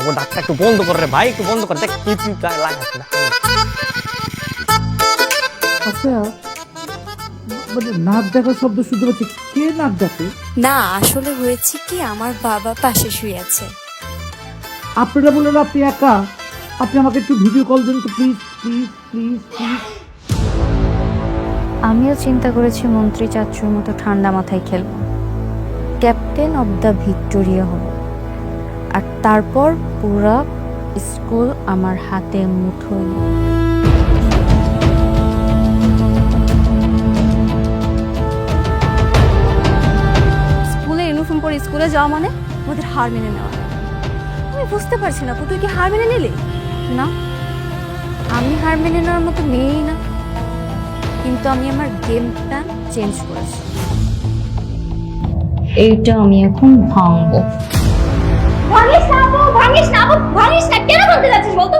তোর ডাক্তার একটু বন্ধ কর রে ভাই, একটু বন্ধ কর, দেখ কি কি লাগাচ্ছে। আচ্ছা, মানে নাক ডাকার শব্দ শুনতে পাচ্ছি, কে নাক ডাকে? না, আসলে হয়েছে কি, আমার বাবা পাশে শুয়ে আছে। আপনারা বললেন আপনি একা, আপনি আমাকে একটু ভিডিও কল দিন তো প্লিজ প্লিজ প্লিজ প্লিজ। আমিও চিন্তা করেছি মন্ত্রী চাচুর মতো ঠান্ডা মাথায় খেলব, ক্যাপ্টেন অব দ্য ভিক্টোরিয়া হব, আর তারপর পুরা স্কুল আমার হাতে মুঠোয়। স্কুলে ইউনিফর্ম পরে স্কুলে যাওয়া মানে ওদের হার মেনে নেওয়া। আমি বুঝতে পারছি না, তুই কি হার মেনে নিলি? না, আমি হার মেনে নেওয়ার মতো মেয়েই না, কিন্তু আমি আমার গেম প্ল্যান চেঞ্জ করেছি। এইটা আমি এখন ভাঙবো। ভাঙিস না আপু, ভাঙিস না আপু, ভাঙিস না। কেন ভাঙতে যাচ্ছিস বলতো?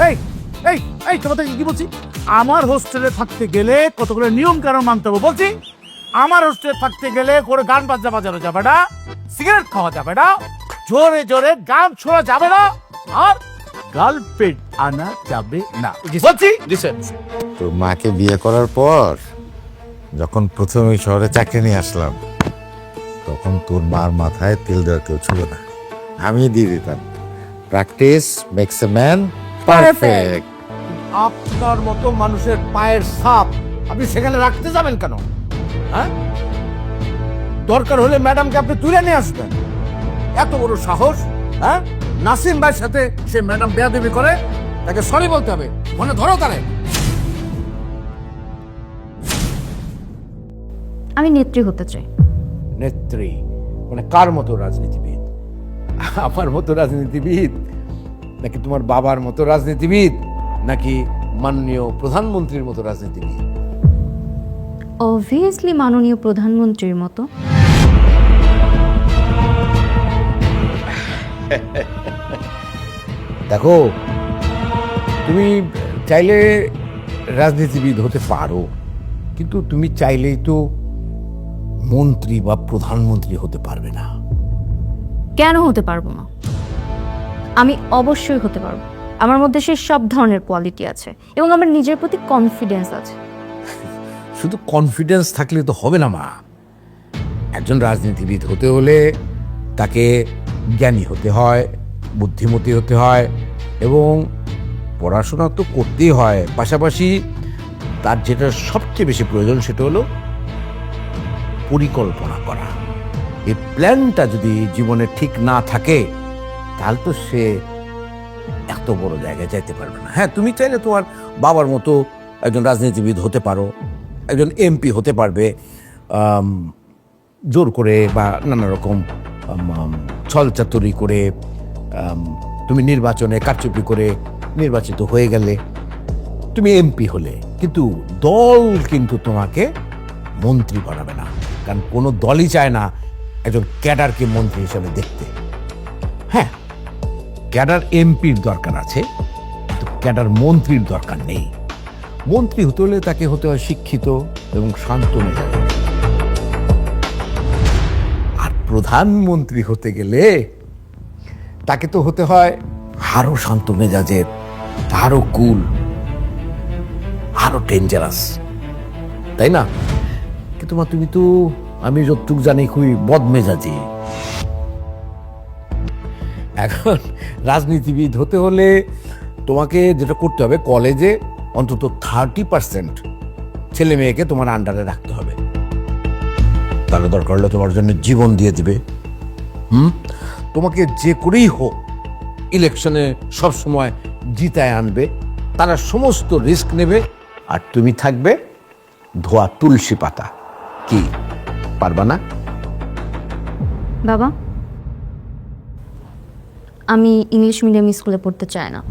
এই এই এই তোমাদের কি বলছি, আমার হোস্টেলে থাকতে গেলে কতগুলো নিয়ম কানুন মানতে হবে বলছি। আমার হোস্টেলে থাকতে গেলে কোনো গান বাজানো যাবে না, সিগারেট খাওয়া যাবে না, জোরে জোরে গান ছোড়া যাবে না, আর গার্লফ্রেন্ড আনা যাবে না বলছি। তোর মাকে বিয়ে করার পর যখন প্রথম এই শহরে চাকরি নিয়ে আসলাম, তখন তোর মার মাথায় তেল দেওয়ার কেউ ছিল না, আমি দিয়ে দিতাম। Practice makes a man perfect. আপনার মতো মানুষের পায়ের ছাপ আপনি সেখানে রাখতে যাবেন কেন? হ্যাঁ, দরকার হলে ম্যাডামকে আপনি তুলে নিয়ে আসবেন। এত বড় সাহস! হ্যাঁ, নাসিম ভাইয়ের সাথে সে ম্যাডাম বেয়াদবি করে, তাকে সরি বলতে হবে, মনে ধরো তারে। আমি নেত্রী হতে চাই। নেত্রী মানে কার মতো রাজনীতিবিদ? আমার মতো রাজনীতিবিদ, নাকি তোমার বাবার মতো রাজনীতিবিদ, নাকি মাননীয় প্রধানমন্ত্রীর মতো রাজনীতিবিদ? অবভিয়াসলি মাননীয় প্রধানমন্ত্রীর মতো। দেখো, তুমি চাইলে রাজনীতিবিদ হতে পারো, কিন্তু তুমি চাইলেই তো মন্ত্রী বা প্রধানমন্ত্রী হতে পারবে না। কেন হতে পারবো না? আমি অবশ্যই হতে পারবো। আমার মধ্যে সেই সব ধরনের কোয়ালিটি আছে এবং আমার নিজের প্রতি কনফিডেন্স আছে। শুধু কনফিডেন্স থাকলে তো হবে না মা। একজন রাজনীতিবিদ হতে হলে তাকে জ্ঞানী হতে হয়, বুদ্ধিমতী হতে হয়, এবং পড়াশোনা তো করতেই হয়। পাশাপাশি তার যেটা সবচেয়ে বেশি প্রয়োজন সেটা হলো পরিকল্পনা করা। এই প্ল্যানটা যদি জীবনে ঠিক না থাকে, তাহলে তো সে এত বড় জায়গায় যাইতে পারবে না। হ্যাঁ, তুমি চাইলে তোমার বাবার মতো একজন রাজনীতিবিদ হতে পারো, একজন এমপি হতে পারবে, জোর করে বা নানা রকম ছলচাতুরি করে তুমি নির্বাচনে কারচুপি করে নির্বাচিত হয়ে গেলে তুমি এমপি হলে, কিন্তু দল কিন্তু তোমাকে মন্ত্রী বানাবে না, কারণ কোনো দলই চায় না একজন ক্যাডারকে মন্ত্রী হিসেবে দেখতে। হ্যাঁ, ক্যাডার এমপির দরকার আছে, কিন্তু ক্যাডার মন্ত্রীর দরকার নেই। মন্ত্রী হতে হলে তাকে হতে হয় শিক্ষিত এবং শান্ত মেজাজের। আর প্রধানমন্ত্রী হতে গেলে তাকে তো হতে হয় আরো শান্ত মেজাজের, আরো কুল, আরো ডেঞ্জারাস, তাই না? কিন্তু মা, তুমি তো, আমি যতটুক জানি, খুবই বদমেজাজি। এখন রাজনীতিবিদ হতে হলে তোমাকে যেটা করতে হবে, কলেজে অন্তত 30% ছেলে মেয়েকে তোমার আন্ডারে রাখতে হবে। তাহলে দরকার হলে তোমার জন্য জীবন দিয়ে দিবে। তোমাকে যে করেই হোক ইলেকশনে সবসময় জিতায় আনবে, তারা সমস্ত রিস্ক নেবে, আর তুমি থাকবে ধোয়া তুলসী পাতা। কি পারবা না? বাবা, আমি ইংলিশ মিডিয়াম স্কুলে পড়তে চাই না।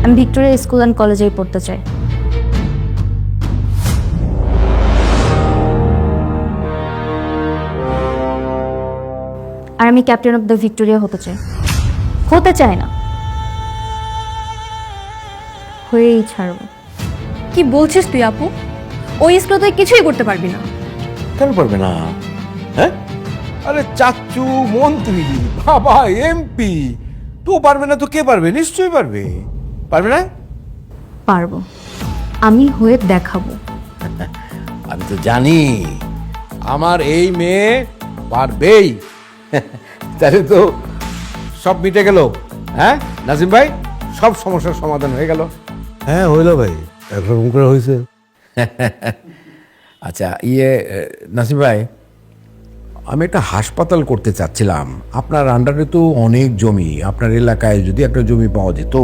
আমি ভিক্টোরিয়া স্কুল অ্যান্ড কলেজেই পড়তে চাই। আর আমি ক্যাপ্টেন অফ দ্য ভিক্টোরিয়া হতে চাই। হতে চাই না, হয়েই ছাড়বো। কি বলছিস তুই আপু? ওই স্কুলে তুই কিছুই করতে পারবি না। কেন পারবে না? হ্যাঁ, আরে চাচু মন্ত্রী, বাবা এমপি, তো পারবে না তো কে পারবে? নিশ্চয়ই পারবে। পারবে না? পারবো, আমি হয়ে দেখাবো। আমি তো জানি আমার এই মেয়ে পারবেই। তাহলে তো সব মিটে গেল। হ্যাঁ নাজিম ভাই, সব সমস্যার সমাধান হয়ে গেল। হ্যাঁ হইলো ভাই, একরকম করে হয়েছে। আচ্ছা নাসিম ভাই, আমি একটা হাসপাতাল করতে চাচ্ছিলাম। আপনার আন্ডারে তো অনেক জমি, আপনার এলাকায় যদি একটা জমি পাওয়া যেত।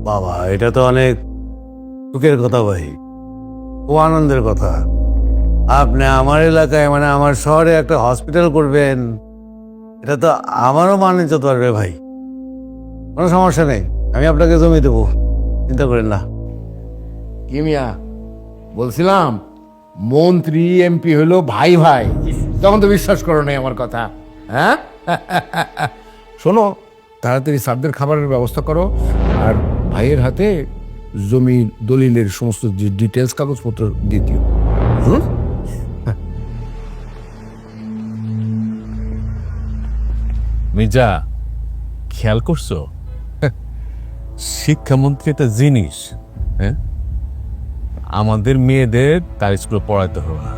বাবা, এটা তো অনেক সুখের কথা ভাই, ও আনন্দের কথা। আপনি আমার এলাকায় মানে আমার শহরে একটা হসপিটাল করবেন, এটা তো আমারও মানে যেতে পারবে ভাই। কোনো সমস্যা নেই, আমি আপনাকে জমি দেবো, চিন্তা করেন না। কি মিয়া, বলছিলাম মন্ত্রী এমপি হলো ভাই ভাই, তখন তো বিশ্বাস করো নাই আমার কথা। হ্যাঁ শোনো, তাড়াতাড়ি স্যারদের খাবারের ব্যবস্থা করো, আর ভাইয়ের হাতে জমি দলিলের সমস্ত ডিটেলস কাগজপত্র দিয়ে দিও। হুম? মির্জা, খেয়াল করছো শিক্ষামন্ত্রী একটা জিনিস? হ্যাঁ, আমাদের মেয়েদের তার স্কুলে পড়াইতে হবে না,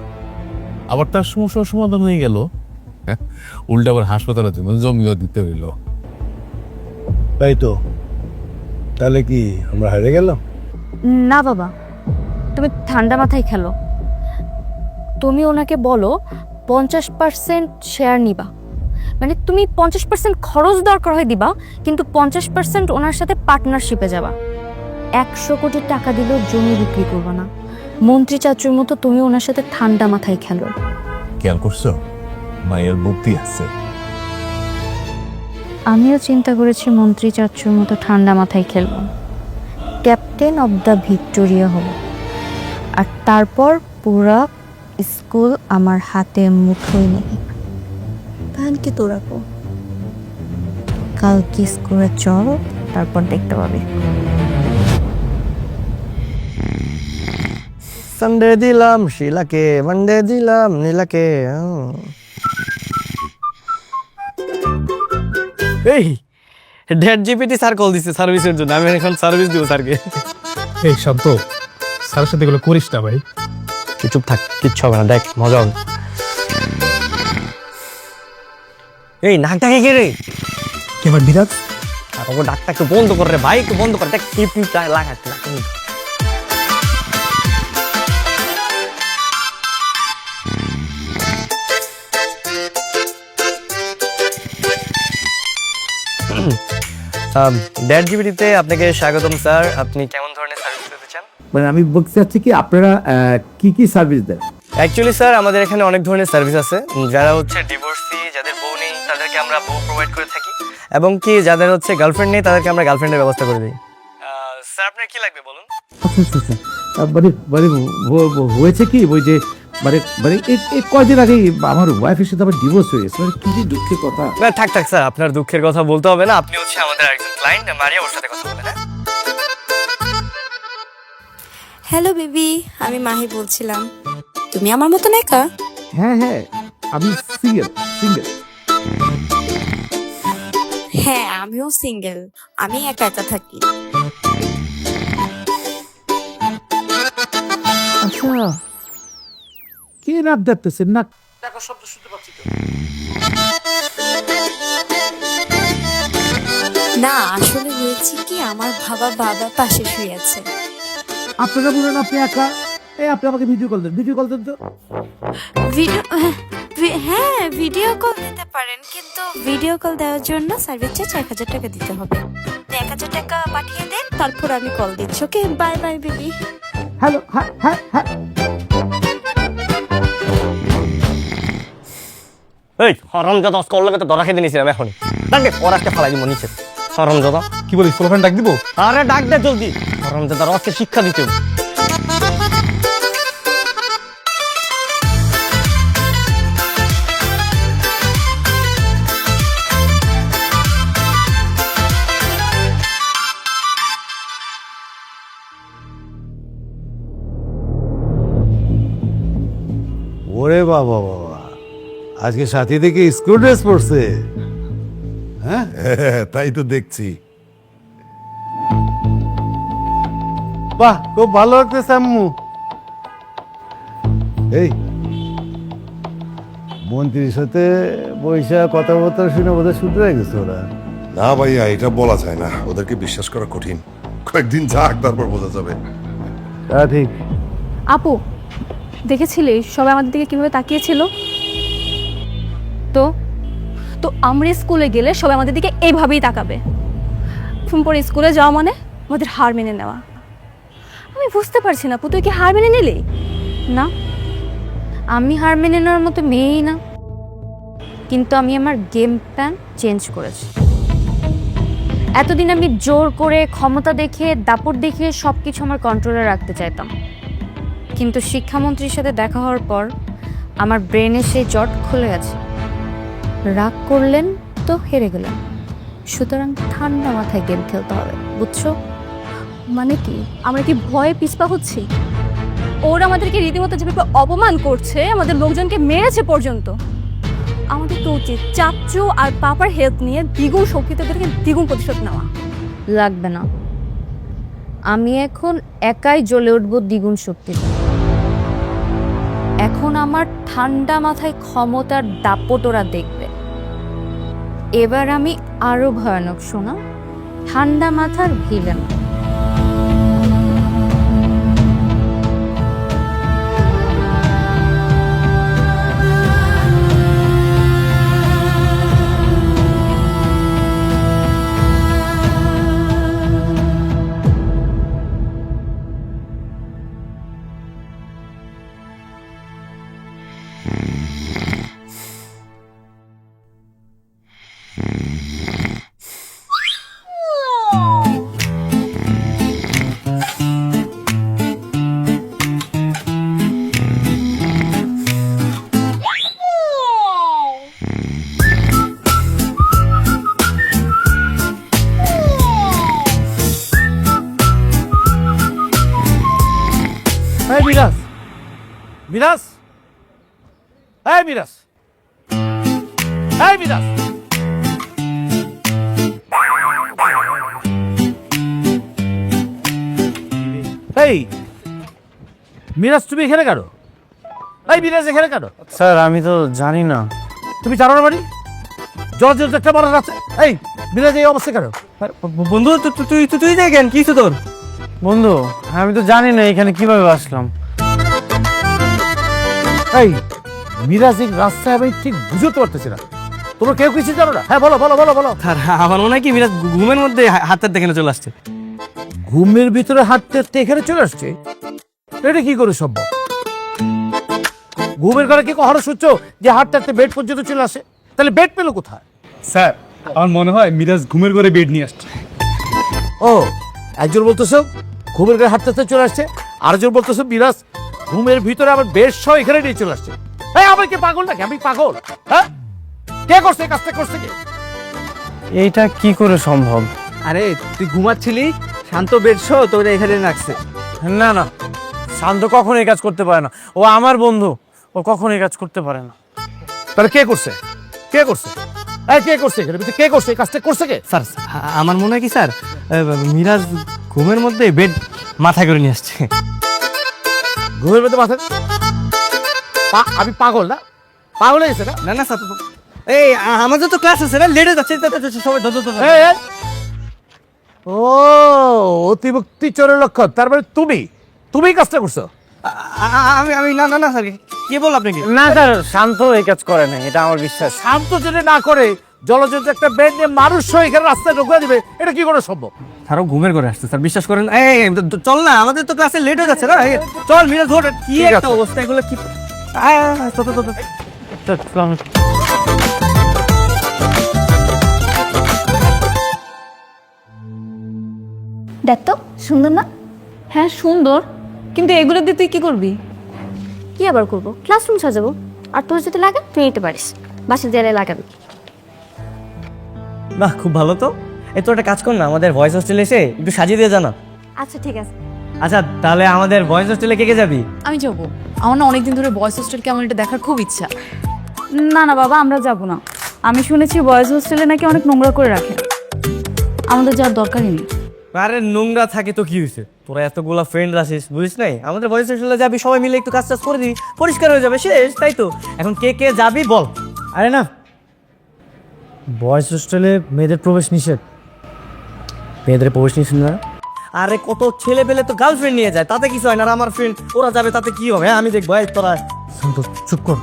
আবার তার সমস্যার সমাধান হয়ে গেল। উল্টা আবার হাসপাতালের জন্য জমিও দিতে হইল। তাই তো, তাহলে কি আমরা হারিয়ে গেলাম? না বাবা, তুমি ঠান্ডা মাথায় খেলো। তুমি ওনাকে বলো 50% শেয়ার নিবা, মানে তুমি 50% খরচ দরকার হয় দিবা, কিন্তু 50% ওনার সাথে পার্টনারশিপে যাবা। 100 কোটি টাকা দিলেও জমি বিক্রি করবা না। মন্ত্রী চাচুর মতো তুমি ওনার সাথে ঠান্ডা মাথায় খেলো। খেয়াল করছো, মায়ের বুদ্ধি আছে। আমিও চিন্তা করেছি মন্ত্রী চাচুর মতো ঠান্ডা মাথায় খেলবো, ক্যাপ্টেন অব দ্য ভিক্টোরিয়া হব, আর তারপর পুরা স্কুল আমার হাতে মুঠোয় নেই। কি তোরাকো কালকে স্কুলে চল, তারপর দেখতে পাবি। সানডে দিলাম শিলাকে, মানডে দিলাম নীলাকে। এই ড্যাট জিপিটি স্যার কল দিচ্ছে সার্ভিসের জন্য, আমি এখন সার্ভিস দিব স্যারকে। এই শান্ত, স্যারের সাথে এগুলো করিস না ভাই। তুই চুপ থাক, কিচ্ছু হবে না, দেখ মজা হবে। এই নাকটাকে কে রে? এবার বিরাজ, আর ওকে ডাকটা একটু বন্ধ কর রে ভাই, একটু বন্ধ কর। দেখ টিপ টিপ লাগাচ্ছে না। ড্যাট জিবিটিতে আপনাকে স্বাগতম স্যার। আপনি কেমন ধরনের সার্ভিস পেতে চান? মানে আমি বলতে চাচ্ছি কি, আপনারা কি কি সার্ভিস দেন? অ্যাকচুয়ালি স্যার আমাদের এখানে অনেক ধরনের সার্ভিস আছে। যারা হচ্ছে ডিভোর্সি, যাদের বউ নেই, তাদেরকে আমরা বউ প্রোভাইড করে থাকি, এবং কি যাদের হচ্ছে গার্লফ্রেন্ড নেই, তাদেরকে আমরা গার্লফ্রেন্ডের ব্যবস্থা করে দিই। স্যার আপনার কি লাগবে বলুন? মানে মানে হয়েছে কি, ওই যে মানে মানে এই কয়দিন আগেই আমার ওয়াইফের সাথে আমার ডিভোর্স হয়ে গেছে। মানে কি যে দুঃখের কথা। না থাক থাক স্যার, আপনার দুঃখের কথা বলতে হবে না। আপনি হচ্ছে আমাদের একজন ক্লায়েন্ট, মারিয়া, ওর সাথে কথা বলেন। হ্যাঁ, হ্যালো বেবি, আমি মাহি বলছিলাম। তুমি আমার মতন একা? হ্যাঁ হ্যাঁ, আমি সিঙ্গেল। হ্যাঁ, আমিও সিঙ্গেল, আমি একা একা থাকি। আচ্ছা, কে রাত দেখতেছেন না? না, আসলে হয়েছে কি, আমার বাবা পাশে শুয়ে আছে। আপনারা বলেন আপনি একা। আপনি আমাকে ভিডিও কল দেন, ভিডিও কল দেন তো। হ্যাঁ, ভিডিও কল দিতে পারেন, কিন্তু ভিডিও কল দেওয়ার জন্য সার্ভিস চার্জ 1000 টাকা দিতে হবে। 1000 টাকা পাঠিয়ে দেন, তারপর আমি কল দিচ্ছি। ওকে, বাই বাই বেবি। হ্যালো, হ্যাঁ হ্যাঁ হ্যাঁ। এই হরমজাদা আজকে ওর লগে তো ধরা খেতে নিয়েছিলাম এখনই। ডাক দে, ওর আজকে ফালাই দিব নিচে। হরমজাদা, কি বলিস পোলাপান ডাক দিব? আরে ডাক দে জলদি, হরমজাদার আজকে শিক্ষা দিতে হবে। ওরে বাবা বাবা, আজকে সাথী থেকে স্কুল ড্রেস পরছে। হ্যাঁ, তাই তো দেখছি। বাহ, খুব ভালো লাগতেছে আম্মু। এই মন্ত্রীর সাথে বৈশা কথাবার্তা শুনে বোধহয় শুধরে গেছে ওরা। না ভাইয়া, এটা বলা যায় না, ওদেরকে বিশ্বাস করা কঠিন। কয়েকদিন যাক, তারপর বোঝা যাবে। তা ঠিক। আপু, দেখেছিলি সবাই আমাদের দিকে কিভাবে তাকিয়েছিল? তো তো আমরা স্কুলে গেলে সবাই আমাদের দিকে এইভাবেই তাকাবে। ফোন পরে স্কুলে যাওয়া মানে আমাদের হার মেনে নেওয়া। আমি বুঝতে পারছি না, আপু তুই কি হার মেনে নিলি? না, আমি হার মেনে নেওয়ার মতো মেয়েই না, কিন্তু আমি আমার গেম প্ল্যান চেঞ্জ করেছি। এতদিন আমি জোর করে ক্ষমতা দেখিয়ে দাপট দেখিয়ে সব কিছু আমার কন্ট্রোলে রাখতে চাইতাম, কিন্তু শিক্ষামন্ত্রীর সাথে দেখা হওয়ার পর আমার ব্রেনের সেই জট খুলে গেছে। রাগ করলেন তো হেরে গেলেন, সুতরাং ঠান্ডা মাথায় গেম খেলতে হবে, বুঝছো? মানে কি, আমরা কি ভয়ে পিছপা হচ্ছি? ওরা আমাদেরকে রীতিমতো যেভাবে অপমান করছে, আমাদের লোকজনকে মেরেছে পর্যন্ত। আমাদের তো উচিত চাচ্চু আর পাপার হেল্প নিয়ে দ্বিগুণ শক্তিতে ওদেরকে দ্বিগুণ প্রতিশোধ নেওয়া। লাগবে না, আমি এখন একাই জ্বলে উঠবো দ্বিগুণ শক্তিতে। এখন আমার ঠান্ডা মাথায় ক্ষমতার দাপট ওরা দেখবে। এবার আমি আরো ভয়ানক, শোনা, ঠান্ডা মাথার ভিলেন। এই মিরাজ, মিরাজ, এই মিরাজ, এই মিরাজ। এই মিরাজ, তুমি এখানে কেন? এই মিরাজ এখানে কেন? স্যার আমি তো জানি না। তুমি জানো না বাড়ি জর্জের একটা বড় আছে। এই মিরাজ এই অবস্থা কেন? বন্ধু তুই তুই দেখেন কিছু তোর বন্ধু, আমি তো জানি না এখানে কিভাবে আসলাম। এই মিরাজ এই রাস্তায় আমি ঠিক বুঝতে পারতেছি না, তোমরা কেউ কিছু জানো না? হ্যাঁ বলো বলো বলো বলো। স্যার আমার মনে হয় কি মিরাজ ঘুমের মধ্যে হাতের দেখে চলে আসছে। ঘুমের ভিতরে হাঁটতে হাঁটতে এখানে চলে আসছে? এটা কি করে সম্ভব? ঘুমের ঘরে কি কখনো সূর্য যে হাঁটতে হাঁটতে বেড পর্যন্ত চলে আসে? তাহলে বেড পেলো কোথায়? স্যার আমার মনে হয় মিরাজ ঘুমের ঘরে বেড নিয়ে আসছে। ও, একজন বলতেছো ঘুমের ঘরে হাঁটতে হাঁটতে চলে আসছে, আরেকজন বলতেছো মিরাজ ঘুমের ভিতরে আমার বেড সহ এখানে নিয়ে চলে আসছে। এই আমি কি পাগল নাকি? আমি পাগল? হ্যাঁ, কে করছে এই কাজটা? করছে কে? এইটা কি করে সম্ভব? আরে তুই ঘুমাচ্ছিলি, শান্ত বেডশো তোর এখানে রাখছে। না না, শান্ত কখনো এই কাজ করতে পারে না, ও আমার বন্ধু, ও কখনো এই কাজ করতে পারে না। তাহলে কে করছে? কে করছে? এই কে করছে এখানে? কে করছে এই কাজটা? করছে কে? স্যার আমার মনে হয় কি স্যার, মিরাজ ঘুমের মধ্যে বেড মাথা করে নিয়ে আসছে। ঘুমের মধ্যে মাথা? আমি পাগল না? পাগল হয়ে গেছে না? না না স্যার, এই আমাদের তো ক্লাস আছে না, লেটে যাচ্ছে সবাই। এই, এই। ও, অতিভক্তি চোরের লক্ষণ। তার মানে তুমি কাজটা করছো? আমি আমি না না না স্যার, কে বল আপনাকে? না স্যার, শান্ত এই কাজ করে না, এটা আমার বিশ্বাস। শান্ত যদি না করে জলজন্ত একটা বেড নিয়ে মানুষ সহ এখানে রাস্তায় ঢুকে দিবে, এটা কি করে সম্ভব? স্যারও ঘুমের করে আসছে স্যার, বিশ্বাস করেন। এই চল না, আমাদের তো ক্লাসে লেট হয়ে যাচ্ছে না। চল মিরাজ ধর, কি একটা অবস্থা এগুলো, কি দেখ তো সুন্দর না? হ্যাঁ সুন্দর, কিন্তু এগুলো দিয়ে তুই কি করবি? কি আবার করবো? ক্লাসরুম সাজাবো। আর তোর যদি লাগে তুই নিতে পারিস, বাসার দেয়ালে লাগাবি। বাহ, খুব ভালো তো। এই তো একটা কাজ কর না, আমাদের ভয়েস হোস্টেলে এসে একটু সাজিয়ে দিয়ে জানা। আচ্ছা ঠিক আছে। আচ্ছা তাহলে আমাদের ভয়েস হোস্টেলে কে কে যাবি? আমি যাবো। আমার না অনেকদিন ধরে বয়েজ হোস্টেল কেমন এটা দেখার খুব ইচ্ছা। না না বাবা, আমরা যাব না। আমি শুনেছি বয়েজ হোস্টেলে নাকি অনেক নোংরা করে রাখে, আমাদের যাওয়ার দরকারই নেই। আরে নোংরা থাকে তো কি হয়েছে, তোরা এতগুলা ফ্রেন্ড আছিস, বুঝিস নাই? আমাদের ভয়েস হোস্টেলে যাবি, সবাই মিলে একটু কাজ টাজ করে দিবি, পরিষ্কার হয়ে যাবে, শেষ। তাই তো, এখন কে কে যাবি বল। আরে না, বয়েজ হোস্টেলে মেয়েদের প্রবেশ নিষেধ। মেয়েদের প্রবেশ নিষেধ না? আরে কত ছেলে পেলে তো গার্লফ্রেন্ড নিয়ে যায়, তাতে কিছু হয় না। আর আমার ফ্রেন্ড ওরা যাবে, তাতে কি হবে? হ্যাঁ, আমি দেখবো। এই তোরা শান্ত, চুপ কর।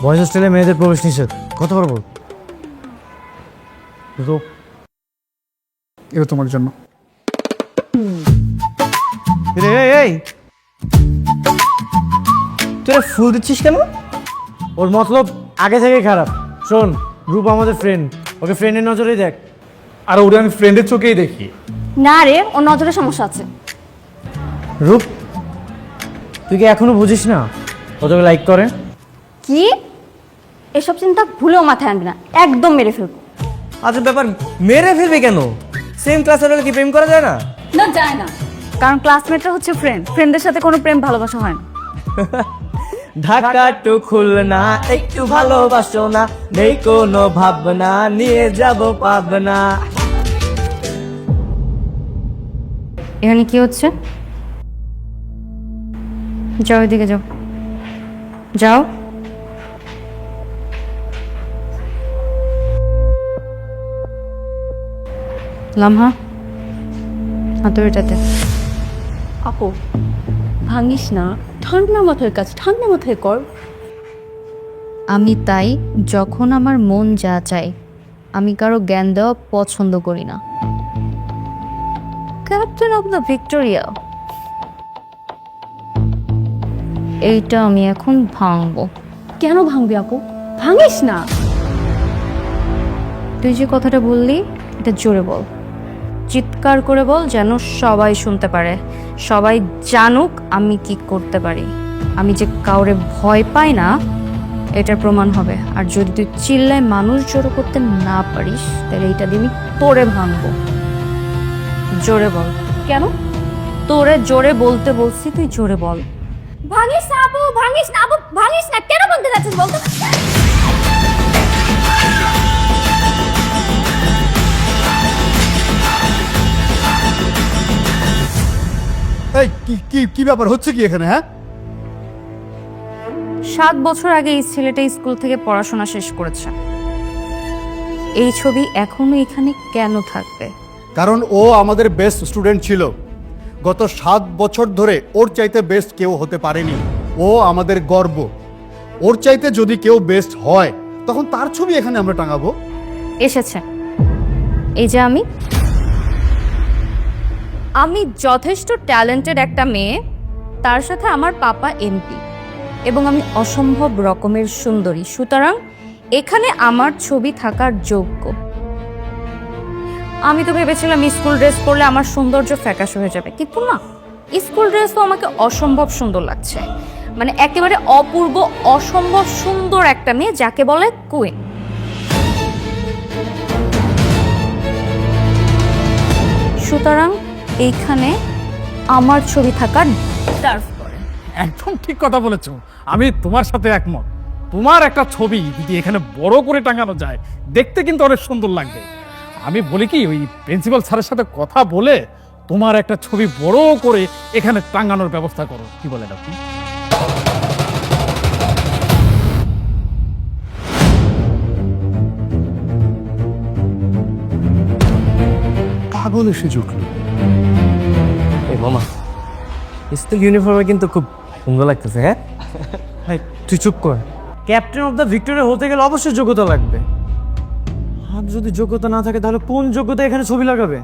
বয়েজ হোস্টেলে মেয়েদের প্রবেশ নিষেধ, কত বার বল। তো এটা তোমার জন্য। এই তোরা ফুল দিচ্ছিস কেন? ওর মতলব আগে থেকে খারাপ। শোন, রূপ আমাদের ফ্রেন্ড, ওকে ফ্রেন্ডের নজরেই দেখ। আর ওটা আমি ফ্রেন্ডের চোখেই দেখি। না রে, ওর নজরে সমস্যা আছে। রূপ, তুই কি এখনো বুঝিস না ও তোকে লাইক করে? কি? এসব চিন্তা ভুলেও মাথায় আনবি না, একদম মেরে ফেলবো। আচ্ছা ব্যাপার, মেরে ফেলবে কেন? সেম ক্লাসের হলে কি প্রেম করা যায় না? না যায় না, কারণ ক্লাসমেটরা হচ্ছে ফ্রেন্ড, ফ্রেন্ডদের সাথে কোনো প্রেম ভালোবাসা হয় না। ঢাকা তো খুলনা, একটু ভালোবাসো না, নেই কোনো ভাবনা, নিয়ে যাব পাবনা। এখানে কি হচ্ছে? যাও, এদিকে যাও, যাও। লামহা, হাতুড়িটাতে। আপু ভাঙিস না, ঠান্ডা মাথায় কাজ, ঠান্ডা মাথায় কর। আমি তাই যখন আমার মন যা চাই, আমি কারো জ্ঞান দেওয়া পছন্দ করি না। ক্যাপ্টেন অফ দ্য ভিক্টোরিয়া, এইটা আমি এখন ভাঙবো। কেন ভাঙবি আপু? ভাঙিস না। তুই যে কথাটা বললি এটা জোরে বল, চিৎকার করে বল, যেন সবাই শুনতে পারে, সবাই জানুক আমি কি করতে পারি। আমি যে কাউরে ভয় পাই না এটার প্রমাণ হবে। আর যদি তুই চিল্লায় মানুষ জড়ো করতে না পারিস, তাহলে এইটা দিয়ে আমি তোরে ভাঙবো। জোরে বল। কেন? তোরে জোরে বলতে বলছি, তুই জোরে বল। ভাঙিস না আপু, ভাঙিস না আপু, ভাঙিস না। কেন বলতে যাচ্ছিস বলতো? এই কি কি কি ব্যাপার হচ্ছে কি এখানে? হ্যাঁ, 7 বছর আগে এই ছেলেটা স্কুল থেকে পড়াশোনা শেষ করেছে। এই ছবি এখনো এখানে কেন থাকবে? কারণ ও আমাদের বেস্ট স্টুডেন্ট ছিল। গত 7 বছর ধরে ওর চাইতে বেস্ট কেউ হতে পারেনি। ও আমাদের গর্ব। ওর চাইতে যদি কেউ বেস্ট হয় তখন তার ছবি এখানে আমরা টাঙাবো। এসেছে, এই যে আমি যথেষ্ট ট্যালেন্টেড একটা মেয়ে, তার সাথে আমার পাপা এমপি, এবং আমি অসম্ভব রকমের সুন্দরী। সুতরাং এখানে আমার ছবি থাকার যোগ্য। আমি তো ভেবেছিলাম স্কুল ড্রেস পরলে আমার সৌন্দর্য ফ্যাকাশে হয়ে যাবে, কিন্তু না, স্কুল ড্রেস তো আমাকে অসম্ভব সুন্দর লাগছে। মানে একেবারে অপূর্ব, অসম্ভব সুন্দর একটা মেয়ে, যাকে বলে কুইন। সুতরাং এইখানে আমার ছবি থাকার ডিজার্ভ করে। একদম ঠিক কথা বলেছো, আমি তোমার সাথে একমত। তোমার একটা ছবি যদি এখানে বড় করে টাঙানো যায়, দেখতে কিন্তু অনেক সুন্দর লাগবে। আমি বলি কি, ওই প্রিন্সিপাল স্যারের সাথে কথা বলে তোমার একটা ছবি বড় করে এখানে টাঙানোর ব্যবস্থা করো। কি বলেন আপনি? পাগল এসে জুটলো। এই মামা, স্কুল ইউনিফর্মে কিন্তু খুব সুন্দর লাগতেছে। হ্যাঁ ভাই তুই চুপ কর। ক্যাপ্টেন অফ দ্য ভিক্টোরিয়া হতে গেলে অবশ্যই যোগ্যতা লাগবে। আর যদি যোগ্যতা না থাকে তাহলে কোন যোগ্যতা এখানে ছবি লাগাবে?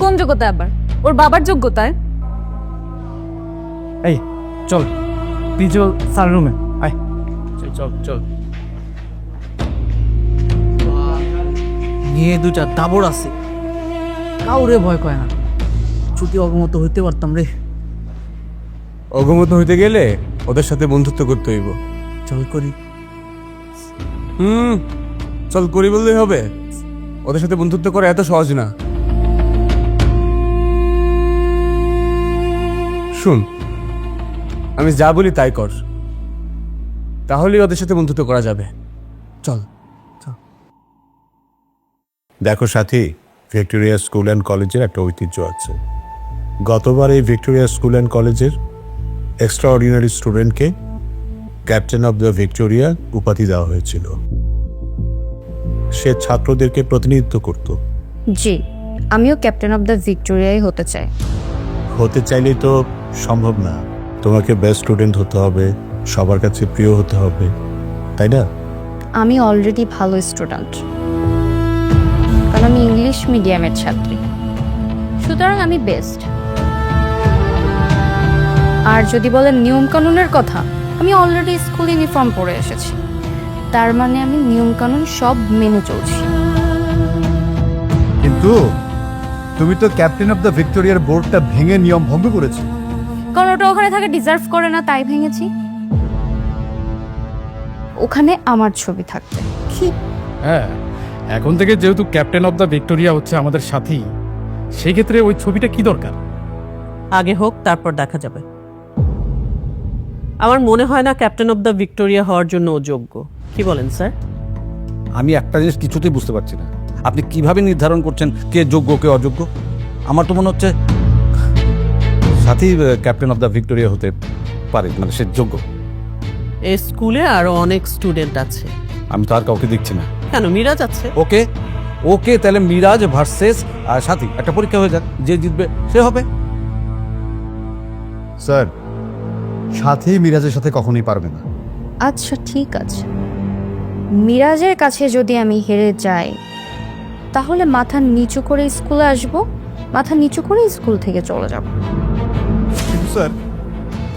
কোন যোগ্যতা আবার? ওর বাবার যোগ্যতায়। এই চল প্রিন্সিপাল স্যার রুমে আয়। চল চল। নিয়ে দুটা দাবড় আছে, কাউরে ভয় করে না। যদি অগমত হইতে পারতাম রে। অগমত হইতে গেলে ওদের সাথে বন্ধুত্ব করতে হইব। চল করি। চল করি বললেই হবে? ওদের সাথে বন্ধুত্ব করা এত সহজ না। শুন, আমি যা বলি তাই কর, তাহলেই ওদের সাথে বন্ধুত্ব করা যাবে। চল। দেখো সাথী, ভিক্টোরিয়া স্কুল অ্যান্ড কলেজের একটা ঐতিহ্য আছে। গতবার এই ভিক্টোরিয়া স্কুল অ্যান্ড কলেজের এক্সট্রা অর্ডিনারি স্টুডেন্টকে ক্যাপ্টেন অব দ্য ভিক্টোরিয়া উপাধি দেওয়া হয়েছিল। সে ছাত্রদেরকে প্রতিনিধিত্ব করত। জি, আমিও ক্যাপ্টেন অফ দ্য ভিক্টোরিয়াই হতে চাই। হতে চাইলেই তো সম্ভব না। তোমাকে বেস্ট স্টুডেন্ট হতে হবে, সবার কাছে প্রিয় হতে হবে, তাই না? আমি অলরেডি ভালো স্টুডেন্ট, কারণ আমি ইংলিশ মিডিয়ামের ছাত্রী, সুতরাং আমি বেস্ট। আর যদি বলেন নিয়মকানুনের কথা, আমি অলরেডি স্কুল ইউনিফর্ম পরে এসেছি, তার মানে আমি নিয়মকানুন সব মেনে চলছি। কিন্তু তুমি তো ক্যাপ্টেন অফ দ্য ভিক্টোরিয়ার বোর্ডটা ভেঙে নিয়ম ভঙ্গ করেছো। কারণ ওটা ওখানে থাকে ডিজার্ভ করে না, তাই ভেঙেছি। ওখানে আমার ছবি থাকবে। কি? হ্যাঁ, এখন থেকে যেহেতু ক্যাপ্টেন অফ দ্য ভিক্টোরিয়া হচ্ছে আমাদের সাথী, সেই ক্ষেত্রে ওই ছবিটা কি দরকার? আগে হোক, তারপর দেখা যাবে। আমার মনে হয় না ক্যাপ্টেন অফ দ্য ভিক্টোরিয়া হওয়ার জন্য ও যোগ্য। কি বলেন স্যার? আমি একটা জিনিস কিছুতেই বুঝতে পারছি না, আপনি কিভাবে নির্ধারণ করছেন কে যোগ্য কে অযোগ্য? আমার তো মনে হচ্ছে সাথী ক্যাপ্টেন অফ দ্য ভিক্টোরিয়া হতে পারে, মানে সে যোগ্য। এই স্কুলে আরো অনেক স্টুডেন্ট আছে। আমি তো আর কাউকে দেখছি না। কেন, মিরাজ আছে। ওকে ওকে, তাহলে মিরাজ ভার্সেস সাথী, একটা পরীক্ষা হয়ে যাক, যে জিতবে সে হবে। স্যার, সাথী মিরাজের সাথে কখনোই পারবে না। আচ্ছা ঠিক আছে, মিরাজের কাছে যদি আমি হেরে যাই, তাহলে মাথা নিচু করে স্কুলে আসব, মাথা নিচু করে স্কুল থেকে চলে যাব। কিন্তু স্যার,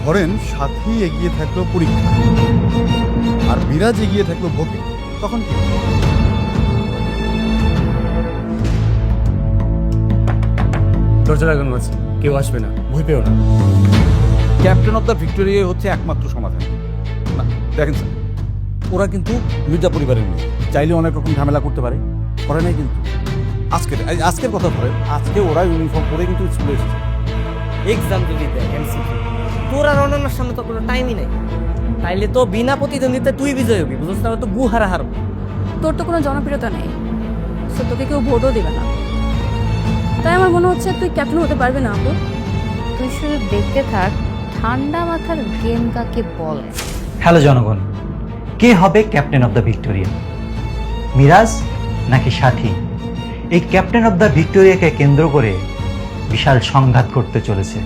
ধরেন সাথী এগিয়ে থাকলো পরীক্ষা আর মিরাজ এগিয়ে থাকলো ভোটে, তখন কি? দরজা লাগানো আছে, কেউ আসবে না, ভয় পেও না। ক্যাপ্টেন অফ দ্য ভিক্টোরিয়া হচ্ছে একমাত্র সমাধান। না, দেখেন স্যার, ওরা কিন্তু মির্জা পরিবারের মেয়ে, চাইলে অনেক রকম ঝামেলা করতে পারে, করে নাই কিন্তু। আজকের কথা ধরেন, আজকে ওরা ইউনিফর্ম পরে কিন্তু স্কুলে এসেছে। এক্সাম যদি দেয় এমসিকিউ, তোর আর অন্যান্যর সামনে তো কোনো টাইমই নাই। তাইলে তো বিনা প্রতিদ্বন্দ্বিতায় তুই বিজয় হবি, বুঝছ? তাহলে তো গু হারা হারবো। তোর তো কোনো জনপ্রিয়তা নেই, সো তোকে কেউ ভোটও দেবে না। তাই আমার মনে হচ্ছে তুই ক্যাপ্টেন হতে পারবি না আপু। তুই শুধু দেখতে থাক ঠান্ডা মাথার গেম কাকে বলে। হ্যালো জনগণ, কে হবে captain of the Victoria, Miraj নাকি সাথী? এই ক্যাপ্টেন অফ দ্য ভিক্টোরিয়াকে কেন্দ্র করে বিশাল সংঘাত করতে চলেছে,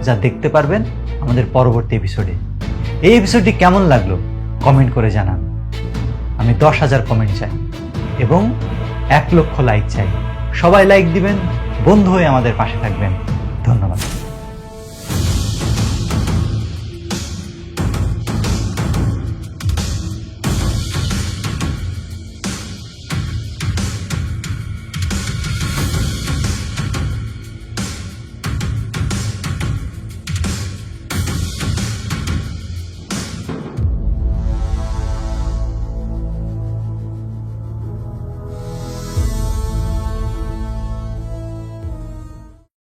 যা দেখতে পারবেন আমাদের পরবর্তী এপিসোডে। এই এপিসোডটি কেমন লাগলো কমেন্ট করে জানান। আমি 10,000 কমেন্ট চাই এবং 1 লক্ষ লাইক চাই। সবাই লাইক দিবেন, বন্ধু হয়ে আমাদের পাশে থাকবেন। ধন্যবাদ।